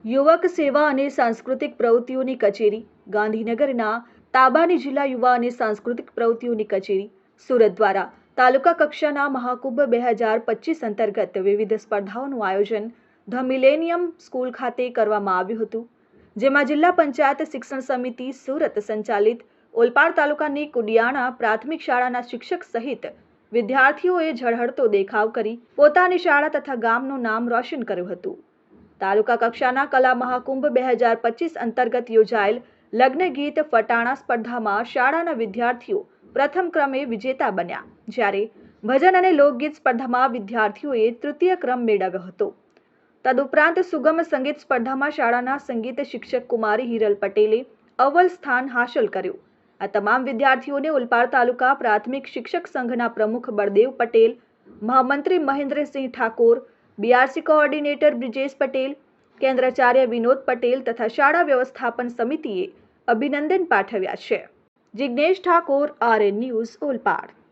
યુવક સેવા અને સાંસ્કૃતિક પ્રવૃત્તિઓની કચેરી ગાંધીનગરના તાબાની જિલ્લા યુવા અને સાંસ્કૃતિક પ્રવૃત્તિઓની કચેરી સુરત દ્વારા તાલુકા કક્ષાના મહાકુંભ 2025 અંતર્ગત વિવિધ સ્પર્ધાઓનું આયોજન ધ મિલેનિયમ સ્કૂલ ખાતે કરવામાં આવ્યું હતું, જેમાં જિલ્લા પંચાયત શિક્ષણ સમિતિ સુરત સંચાલિત ઓલપાડ તાલુકાની કુડિયાણા પ્રાથમિક શાળાના શિક્ષક સહિત વિદ્યાર્થીઓએ ઝળહળતો દેખાવ કરી પોતાની શાળા તથા ગામનું નામ રોશન કર્યું હતું। તાલુકા કક્ષાના કલા મહાકુંભ 2025 અંતર્ગત યોજાયેલ લગ્ન ગીત ફટાણા સ્પર્ધામાં શાળાના વિદ્યાર્થીઓ પ્રથમ ક્રમે વિજેતા બન્યા, જ્યારે ભજન અને લોકગીત સ્પર્ધામાં વિદ્યાર્થીઓએ તૃતીય ક્રમ મેળવ્યો હતો। તદુપરાંત સુગમ સંગીત સ્પર્ધામાં શાળાના સંગીત શિક્ષક કુમારી હિરલ પટેલે અવ્વલ સ્થાન હાંસલ કર્યું। આ તમામ વિદ્યાર્થીઓને ઓલપાડ તાલુકા પ્રાથમિક શિક્ષક સંઘના પ્રમુખ બળદેવ પટેલ, મહામંત્રી મહેન્દ્રસિંહ ઠાકોર, બીઆરસી કોઓર્ડિનેટર બ્રિજેશ પટેલ, કેન્દ્રાચાર્ય વિનોદ પટેલ તથા શાળા વ્યવસ્થાપન સમિતિએ અભિનંદન પાઠવ્યા છે। Jignesh Thakor, RN news, Olpad.